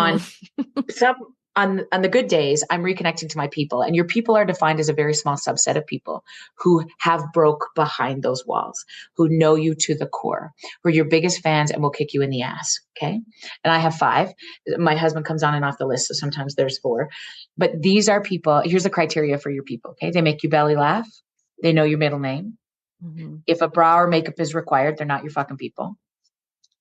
A: on the good days, I'm reconnecting to my people. And your people are defined as a very small subset of people who have broke behind those walls, who know you to the core, who are your biggest fans and will kick you in the ass. Okay. And I have 5. My husband comes on and off the list, so sometimes there's 4. But these are people. Here's the criteria for your people. Okay. They make you belly laugh. They know your middle name. If a bra or makeup is required, they're not your fucking people.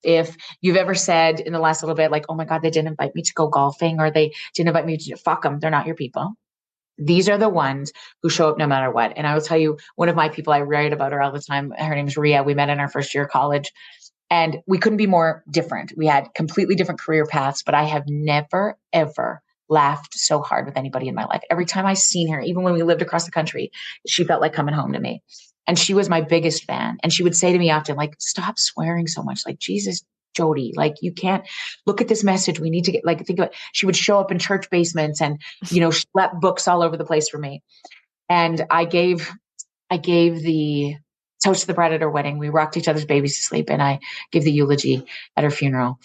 A: If you've ever said in the last little bit, oh my God, they didn't invite me to go golfing, or they didn't invite me to fuck them, they're not your people. These are the ones who show up no matter what. And I will tell you, one of my people, I write about her all the time. Her name is Ria. We met in our first year of college, and we couldn't be more different. We had completely different career paths, but I have never, ever laughed so hard with anybody in my life. Every time I seen her, even when we lived across the country, she felt like coming home to me. And she was my biggest fan. And she would say to me often, stop swearing so much. Jesus, Jody, you can't look at this message. We need to get, think about it. She would show up in church basements and, schlep books all over the place for me. And I gave the toast to the bride at her wedding. We rocked each other's babies to sleep. And I gave the eulogy at her funeral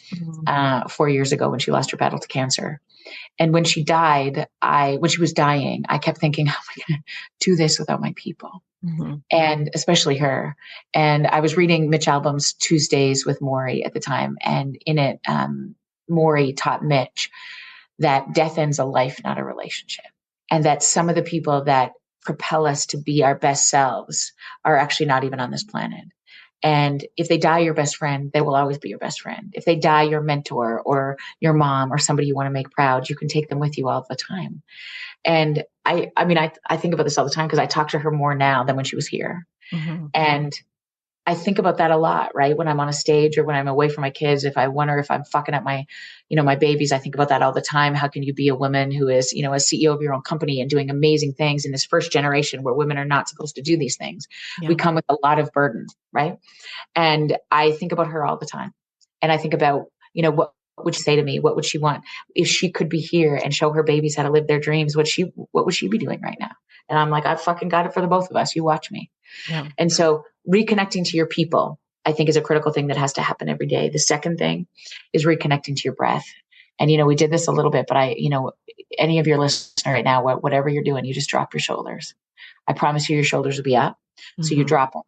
A: 4 years ago when she lost her battle to cancer. And when she died, when she was dying, I kept thinking, how am I going to do this without my people? And especially her. And I was reading Mitch Albom's Tuesdays with Maury at the time. And in it, Maury taught Mitch that death ends a life, not a relationship. And that some of the people that propel us to be our best selves are actually not even on this planet. And if they die your best friend, they will always be your best friend. If they die your mentor or your mom or somebody you want to make proud, you can take them with you all the time. And I think about this all the time because I talk to her more now than when she was here. And I think about that a lot, right? When I'm on a stage or when I'm away from my kids, if I wonder if I'm fucking up my, my babies, I think about that all the time. How can you be a woman who is, a CEO of your own company and doing amazing things in this first generation where women are not supposed to do these things? Yeah. We come with a lot of burden, right? And I think about her all the time. And I think about, what would she say to me? What would she want if she could be here and show her babies how to live their dreams? What would she be doing right now? And I'm like, I fucking got it for the both of us. You watch me. Yeah. And so reconnecting to your people I think is a critical thing that has to happen every day. The second thing is reconnecting to your breath. And, we did this a little bit, but any of your listeners right now, whatever you're doing, you just drop your shoulders. I promise you your shoulders will be up. So you drop them,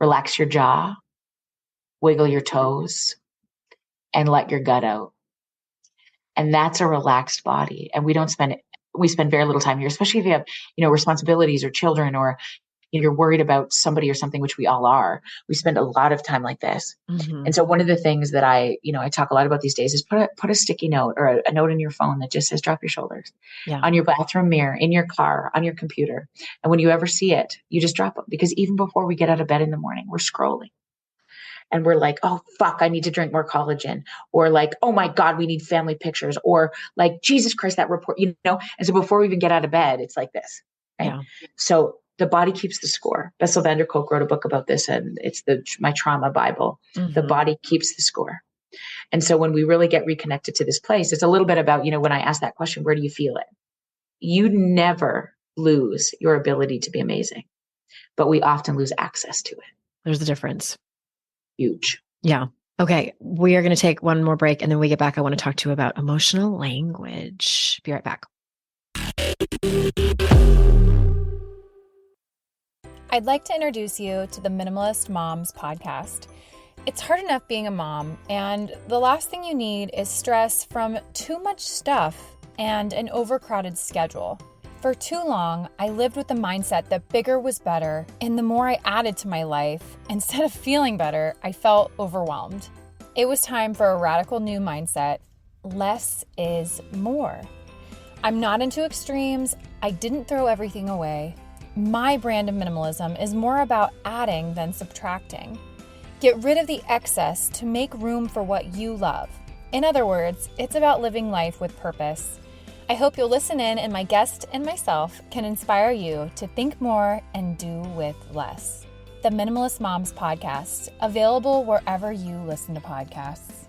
A: relax your jaw, wiggle your toes, and let your gut out. And that's a relaxed body. And we spend very little time here, especially if you have, responsibilities or children, or you're worried about somebody or something, which we all are. We spend a lot of time like this. And so one of the things that I talk a lot about these days is put a sticky note or a note in your phone that just says, drop your shoulders on your bathroom mirror, in your car, on your computer. And when you ever see it, you just drop them, because even before we get out of bed in the morning, we're scrolling. And we're like, oh, fuck, I need to drink more collagen. Or like, oh my God, we need family pictures. Or like, Jesus Christ, that report, And so before we even get out of bed, it's like this. Right? Yeah. So the body keeps the score. Bessel van der Kolk wrote a book about this, and it's my trauma Bible. The body keeps the score. And so when we really get reconnected to this place, it's a little bit about, when I ask that question, where do you feel it? You never lose your ability to be amazing, but we often lose access to it.
B: There's a difference.
A: Huge.
B: Yeah. Okay. We are going to take one more break, and then when we get back, I want to talk to you about emotional language. Be right back.
D: I'd like to introduce you to the Minimalist Moms podcast. It's hard enough being a mom, and the last thing you need is stress from too much stuff and an overcrowded schedule. For too long, I lived with the mindset that bigger was better, and the more I added to my life, instead of feeling better, I felt overwhelmed. It was time for a radical new mindset. Less is more. I'm not into extremes. I didn't throw everything away. My brand of minimalism is more about adding than subtracting. Get rid of the excess to make room for what you love. In other words, it's about living life with purpose. I hope you'll listen in, and my guest and myself can inspire you to think more and do with less. The Minimalist Moms podcast, available wherever you listen to podcasts.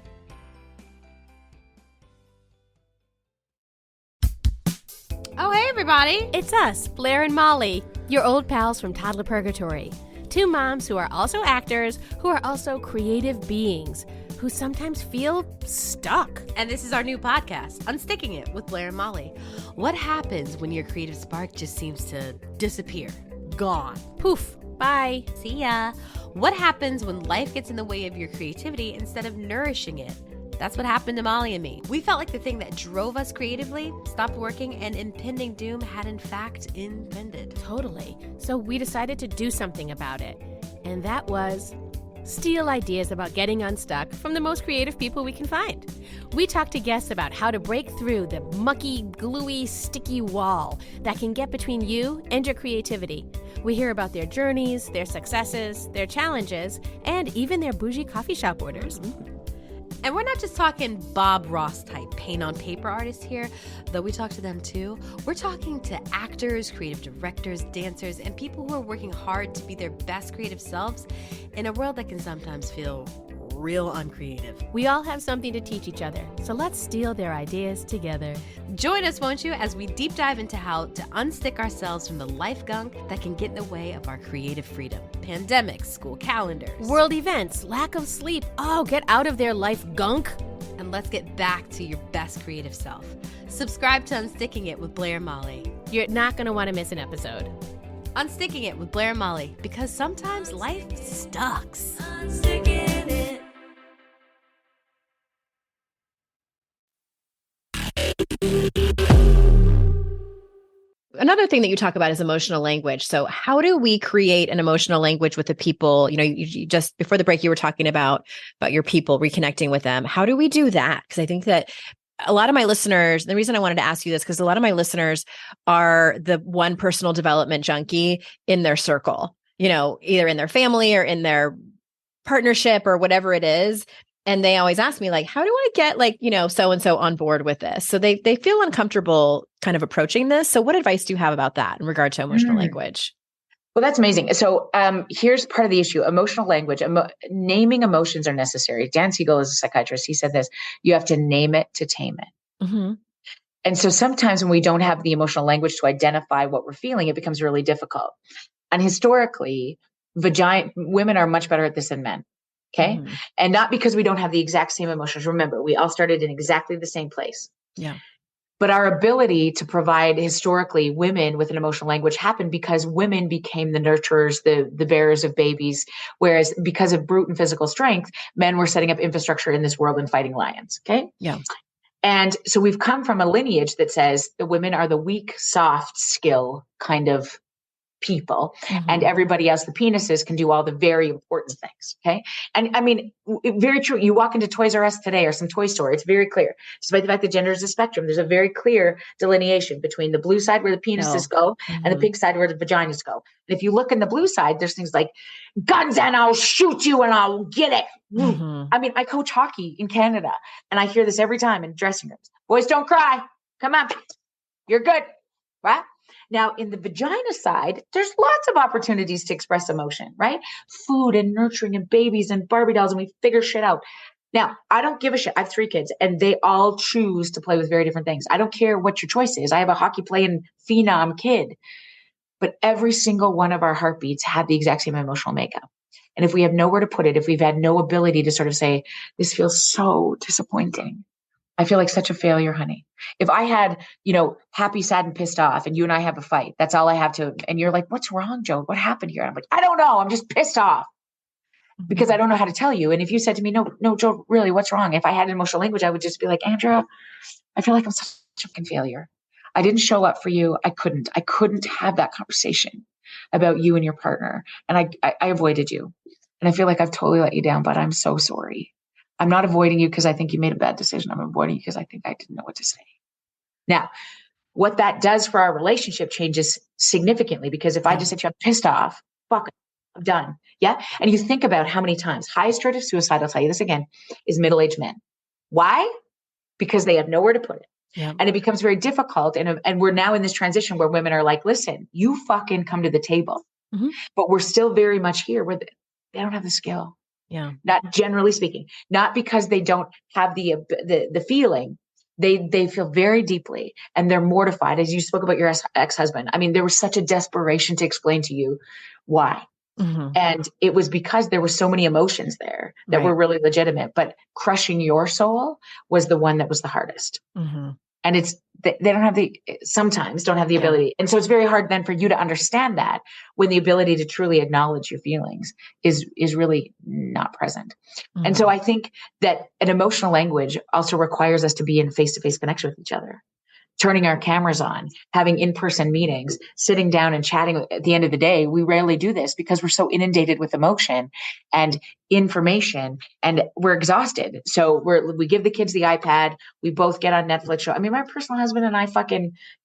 E: Oh, hey, everybody. It's us, Blair and Molly, your old pals from Toddler Purgatory. Two moms who are also actors, who are also creative beings, who sometimes feel stuck.
F: And this is our new podcast, Unsticking It with Blair and Molly. What happens when your creative spark just seems to disappear? Gone.
E: Poof. Bye.
F: See ya. What happens when life gets in the way of your creativity instead of nourishing it? That's what happened to Molly and me. We felt like the thing that drove us creatively stopped working, and impending doom had in fact impended.
E: Totally. So we decided to do something about it. And that was steal ideas about getting unstuck from the most creative people we can find. We talk to guests about how to break through the mucky, gluey, sticky wall that can get between you and your creativity. We hear about their journeys, their successes, their challenges, and even their bougie coffee shop orders.
F: And we're not just talking Bob Ross type paint on paper artists here, though we talk to them too. We're talking to actors, creative directors, dancers, and people who are working hard to be their best creative selves in a world that can sometimes feel real uncreative.
E: We all have something to teach each other, so let's steal their ideas together.
F: Join us, won't you, as we deep dive into how to unstick ourselves from the life gunk that can get in the way of our creative freedom. Pandemics, school calendars,
E: world events, lack of sleep. Oh, get out of their life gunk.
F: And let's get back to your best creative self. Subscribe to Unsticking It with Blair and Molly.
E: You're not going to want to miss an episode.
F: Unsticking It with Blair and Molly, because sometimes life sucks.
C: Unsticking it.
B: Another thing that you talk about is emotional language. So how do we create an emotional language with the people? You just before the break, you were talking about your people, reconnecting with them. How do we do that? Because I think that a lot of my listeners, the reason I wanted to ask you this, because a lot of my listeners are the one personal development junkie in their circle, either in their family or in their partnership or whatever it is. And they always ask me, like, how do I get so-and-so on board with this? So they feel uncomfortable kind of approaching this. So what advice do you have about that in regard to emotional language?
A: Well, that's amazing. So here's part of the issue. Emotional language, naming emotions are necessary. Dan Siegel is a psychiatrist. He said this, you have to name it to tame it. Mm-hmm. And so sometimes when we don't have the emotional language to identify what we're feeling, it becomes really difficult. And historically, women are much better at this than men. Okay. And not because we don't have the exact same emotions. Remember, we all started in exactly the same place.
B: Yeah.
A: But our ability to provide historically women with an emotional language happened because women became the nurturers, the bearers of babies. Whereas because of brute and physical strength, men were setting up infrastructure in this world and fighting lions. Okay.
B: Yeah.
A: And so we've come from a lineage that says the women are the weak, soft skill kind of people, and everybody else, the penises, can do all the very important things. Okay. And I mean, very true. You walk into Toys R Us today or some toy store, it's very clear. Despite the fact that gender is a spectrum, there's a very clear delineation between the blue side where the penises go and the pink side where the vaginas go. And if you look in the blue side, there's things like guns and I'll shoot you and I'll get it. I mean, I coach hockey in Canada and I hear this every time in dressing rooms. Boys, don't cry. Come on. You're good. Right? Now, in the vagina side, there's lots of opportunities to express emotion, right? Food and nurturing and babies and Barbie dolls, and we figure shit out. Now, I don't give a shit. I have 3 kids, and they all choose to play with very different things. I don't care what your choice is. I have a hockey playing phenom kid. But every single one of our heartbeats had the exact same emotional makeup. And if we have nowhere to put it, if we've had no ability to sort of say, this feels so disappointing, I feel like such a failure, honey. If I had, happy, sad, and pissed off, and you and I have a fight, that's all I have to, and you're like, what's wrong, Joe? What happened here? And I'm like, I don't know. I'm just pissed off because I don't know how to tell you. And if you said to me, no, Joe, really, what's wrong? If I had an emotional language, I would just be like, Andrea, I feel like I'm such a fucking failure. I didn't show up for you. I couldn't have that conversation about you and your partner. And I avoided you. And I feel like I've totally let you down, but I'm so sorry. I'm not avoiding you because I think you made a bad decision. I'm avoiding you because I think I didn't know what to say. Now, what that does for our relationship changes significantly, because if I just said to you, I'm pissed off, fuck it, I'm done. Yeah. And you think about how many times highest rate of suicide, I'll tell you this again, is middle-aged men. Why? Because they have nowhere to put it. Yeah. And it becomes very difficult. And we're now in this transition where women are like, listen, you fucking come to the table, but we're still very much here where they don't have the skill.
B: Yeah.
A: Not generally speaking, not because they don't have the feeling. They feel very deeply and they're mortified. As you spoke about your ex-husband. I mean, there was such a desperation to explain to you why. And it was because there were so many emotions there that were really legitimate, but crushing your soul was the one that was the hardest. And they sometimes don't have the ability. And so it's very hard then for you to understand that when the ability to truly acknowledge your feelings is really not present. And so I think that an emotional language also requires us to be in face-to-face connection with each other, turning our cameras on, having in-person meetings, sitting down and chatting. At the end of the day, we rarely do this because we're so inundated with emotion and information and we're exhausted. So we give the kids the iPad. We both get on Netflix show. I mean, my personal husband and I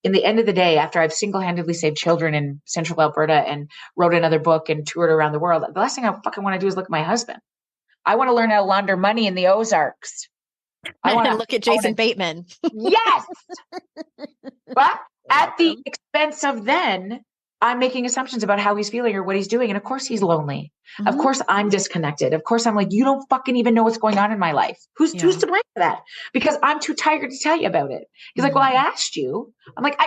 A: in the end of the day, after I've single-handedly saved children in central Alberta and wrote another book and toured around the world, the last thing I fucking want to do is look at my husband. I want to learn how to launder money in the Ozarks.
B: I want to look at Jason Bateman.
A: Yes. But at the expense of then I'm making assumptions about how he's feeling or what he's doing. And of course he's lonely. Of course I'm disconnected. Of course I'm like, you don't fucking even know what's going on in my life. Who's to blame for that? Because I'm too tired to tell you about it. He's like, well, I asked you. I'm like,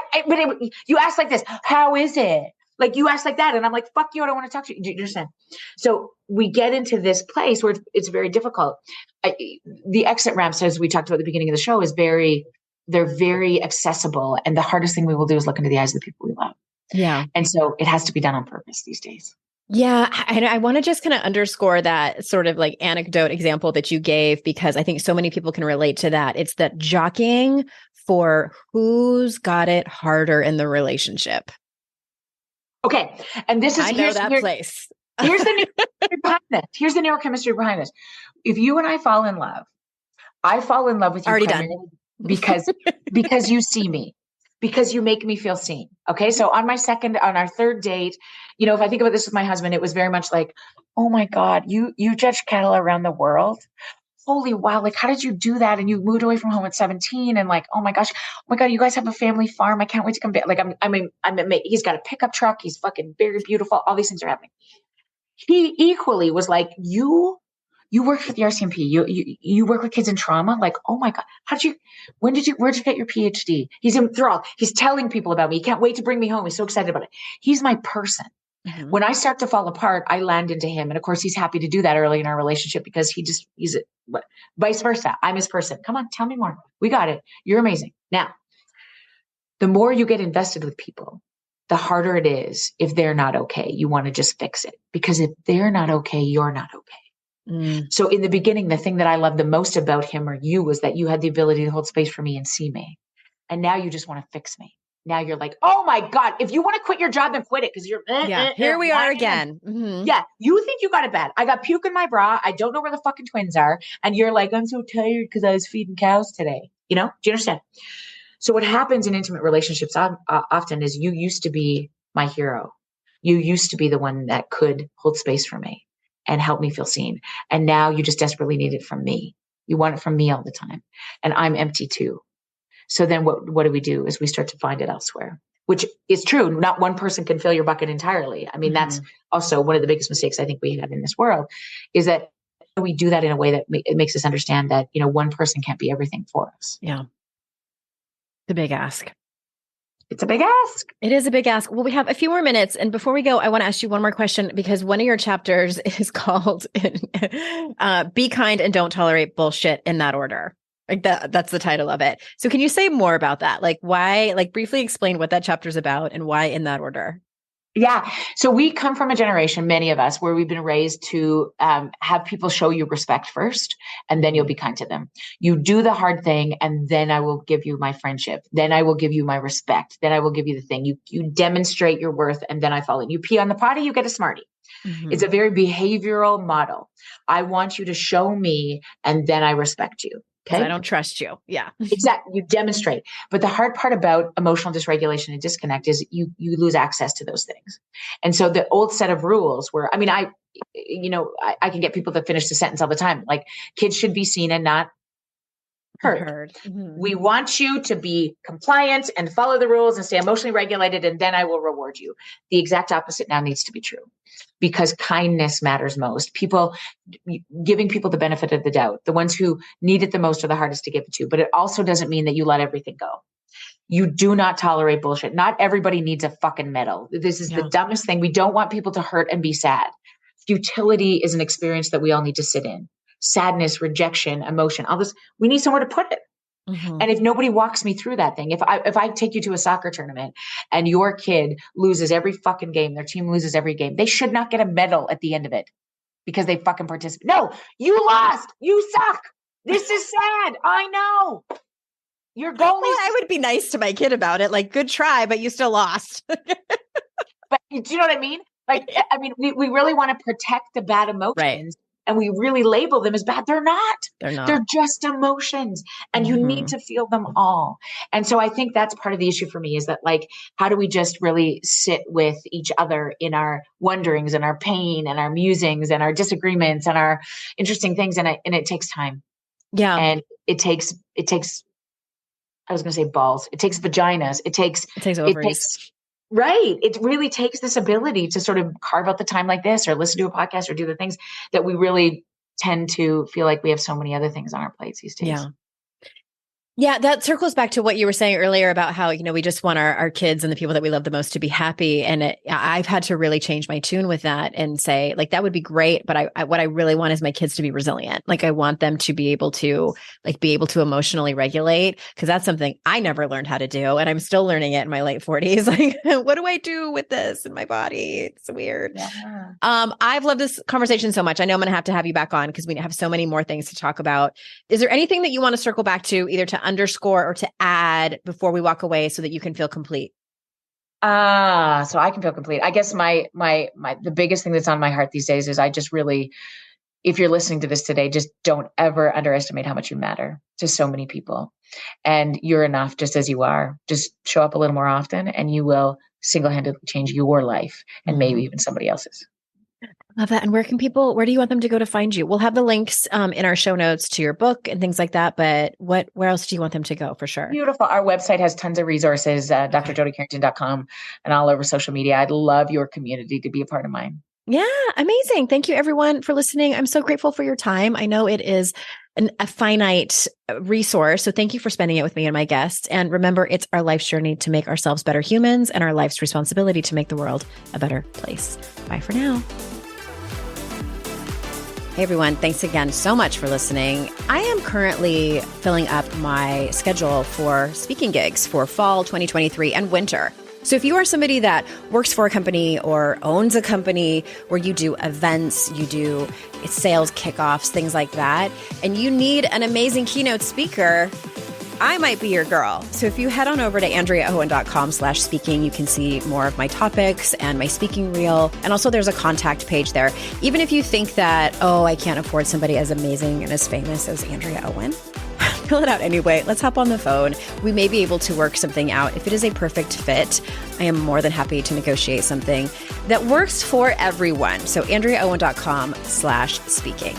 A: you asked like this. How is it? Like you asked like that. And I'm like, fuck you. I don't want to talk to you. Do you understand? So we get into this place where it's very difficult. The exit ramps, as we talked about at the beginning of the show, they're very accessible. And the hardest thing we will do is look into the eyes of the people we love.
B: Yeah.
A: And so it has to be done on purpose these days.
B: Yeah. And I want to just kind of underscore that sort of like anecdote example that you gave, because I think so many people can relate to that. It's that jockeying for who's got it harder in the relationship.
A: Okay. And this is,
B: here's that place.
A: Here's the neurochemistry behind this. Here's the neurochemistry behind this. If you and I fall in love, I fall in love with you
B: already done
A: because you see me, because you make me feel seen. Okay. So on our third date, if I think about this with my husband, it was very much like, oh my God, you judged cattle around the world. Holy wow. Like, how did you do that? And you moved away from home at 17 and like, oh my gosh, you guys have a family farm. I can't wait to come back. Like, he's got a pickup truck. He's fucking very beautiful. All these things are happening. He equally was like, you worked for the RCMP. You work with kids in trauma. Like, oh my God, where'd you get your PhD? He's enthralled. He's telling people about me. He can't wait to bring me home. He's so excited about it. He's my person. When I start to fall apart, I land into him. And of course, he's happy to do that early in our relationship because he's vice versa. I'm his person. Come on, tell me more. We got it. You're amazing. Now, the more you get invested with people, the harder it is if they're not okay. You want to just fix it because if they're not okay, you're not okay. So in the beginning, the thing that I loved the most about him or you was that you had the ability to hold space for me and see me. And now you just want to fix me. Now you're like, oh my God, if you want to quit your job, then quit it. Cause you're,
B: here we are again.
A: Yeah. You think you got it bad. I got puke in my bra. I don't know where the fucking twins are. And you're like, I'm so tired because I was feeding cows today. You know, do you understand? So what happens in intimate relationships often is you used to be my hero. You used to be the one that could hold space for me and help me feel seen. And now you just desperately need it from me. You want it from me all the time. And I'm empty too. So then what do we do is we start to find it elsewhere, which is true. Not one person can fill your bucket entirely. I mean, that's also one of the biggest mistakes I think we have in this world is that we do that in a way that it makes us understand that, you know, one person can't be everything for us.
B: Yeah. The big ask.
A: It's a big ask.
B: It is a big ask. Well, we have a few more minutes. And before we go, I want to ask you one more question because one of your chapters is called Be Kind and Don't Tolerate Bullshit in that order. Like that's the title of it. So can you say more about that? Like why, like briefly explain what that chapter is about and why in that order?
A: Yeah. So we come from a generation, many of us, where we've been raised to have people show you respect first, and then you'll be kind to them. You do the hard thing, and then I will give you my friendship. Then I will give you my respect. Then I will give you the thing. You demonstrate your worth, and then I follow. You pee on the potty, you get a Smartie. It's a very behavioral model. I want you to show me, and then I respect you. Okay.
B: I don't trust you. Yeah.
A: Exactly. You demonstrate. But the hard part about emotional dysregulation and disconnect is you lose access to those things. And so the old set of rules where, I mean, I can get people to finish the sentence all the time. Like kids should be seen and not heard. We want you to be compliant and follow the rules and stay emotionally regulated, and then I will reward you. The exact opposite now needs to be true because kindness matters most. People, giving people the benefit of the doubt, the ones who need it the most are the hardest to give it to, but it also doesn't mean that you let everything go. You do not tolerate bullshit. Not everybody needs a fucking medal. This is the dumbest thing. We don't want people to hurt and be sad. Futility is an experience that we all need to sit in. Sadness, rejection, emotion, all this, we need somewhere to put it. And if nobody walks me through that thing, if I take you to a soccer tournament and your kid loses every fucking game, their team loses every game, they should not get a medal at the end of it because they fucking participate. No, you lost. You suck. This is sad. I know. Your goal is.
B: I would be nice to my kid about it. Like, good try, but you still lost.
A: But do you know what I mean? Like, I mean, we really want to protect the bad emotions.
B: Right.
A: And we really label them as bad. They're not.
B: They're not.
A: They're just emotions. And you need to feel them all. And so I think that's part of the issue for me is that, like, how do we just really sit with each other in our wonderings and our pain and our musings and our disagreements and our interesting things. And it takes time.
B: Yeah.
A: And it takes, I was going to say balls. It takes vaginas. It takes ovaries. Right. It really takes this ability to sort of carve out the time like this or listen to a podcast or do the things that we really tend to feel like we have so many other things on our plates these days.
B: Yeah. Yeah, that circles back to what you were saying earlier about how, we just want our kids and the people that we love the most to be happy. And I've had to really change my tune with that and say, like, that would be great. But what I really want is my kids to be resilient. Like, I want them to be able to emotionally regulate, because that's something I never learned how to do. And I'm still learning it in my late 40s. Like, what do I do with this in my body? It's weird. Yeah. I've loved this conversation so much. I know I'm going to have you back on because we have so many more things to talk about. Is there anything that you want to circle back to, either to underscore or to add before we walk away so that you can feel complete?
A: So I can feel complete. I guess the biggest thing that's on my heart these days is I just really, if you're listening to this today, just don't ever underestimate how much you matter to so many people. And you're enough just as you are. Just show up a little more often and you will single-handedly change your life and maybe even somebody else's.
B: Love that. And where do you want them to go to find you? We'll have the links in our show notes to your book and things like that. But where else do you want them to go for sure?
A: Beautiful. Our website has tons of resources, drjodycarrington.com and all over social media. I'd love your community to be a part of mine.
B: Yeah, amazing. Thank you, everyone, for listening. I'm so grateful for your time. I know it is a finite resource. So thank you for spending it with me and my guests. And remember, it's our life's journey to make ourselves better humans and our life's responsibility to make the world a better place. Bye for now. Hey, everyone. Thanks again so much for listening. I am currently filling up my schedule for speaking gigs for fall 2023 and winter. So if you are somebody that works for a company or owns a company where you do events, you do sales kickoffs, things like that, and you need an amazing keynote speaker, I might be your girl. So if you head on over to AndreaOwen.com/speaking, you can see more of my topics and my speaking reel. And also there's a contact page there. Even if you think that, oh, I can't afford somebody as amazing and as famous as Andrea Owen, fill it out anyway. Let's hop on the phone. We may be able to work something out. If it is a perfect fit, I am more than happy to negotiate something that works for everyone. So AndreaOwen.com/speaking.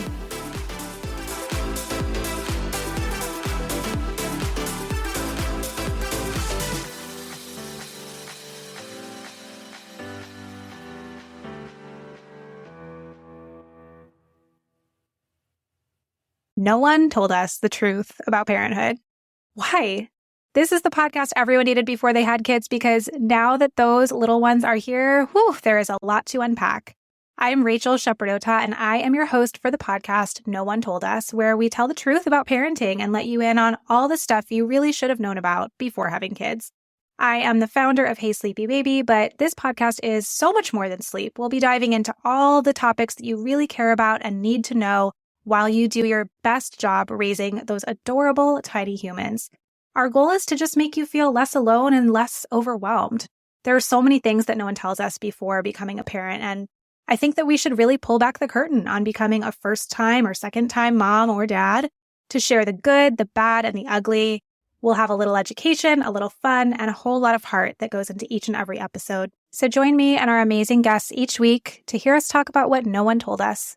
G: No one told us the truth about parenthood. Why? This is the podcast everyone needed before they had kids, because now that those little ones are here, there is a lot to unpack. I'm Rachel Shepardota, and I am your host for the podcast No One Told Us, where we tell the truth about parenting and let you in on all the stuff you really should have known about before having kids. I am the founder of Hey Sleepy Baby, but this podcast is so much more than sleep. We'll be diving into all the topics that you really care about and need to know while you do your best job raising those adorable, tiny humans. Our goal is to just make you feel less alone and less overwhelmed. There are so many things that no one tells us before becoming a parent, and I think that we should really pull back the curtain on becoming a first-time or second-time mom or dad to share the good, the bad, and the ugly. We'll have a little education, a little fun, and a whole lot of heart that goes into each and every episode. So join me and our amazing guests each week to hear us talk about what no one told us.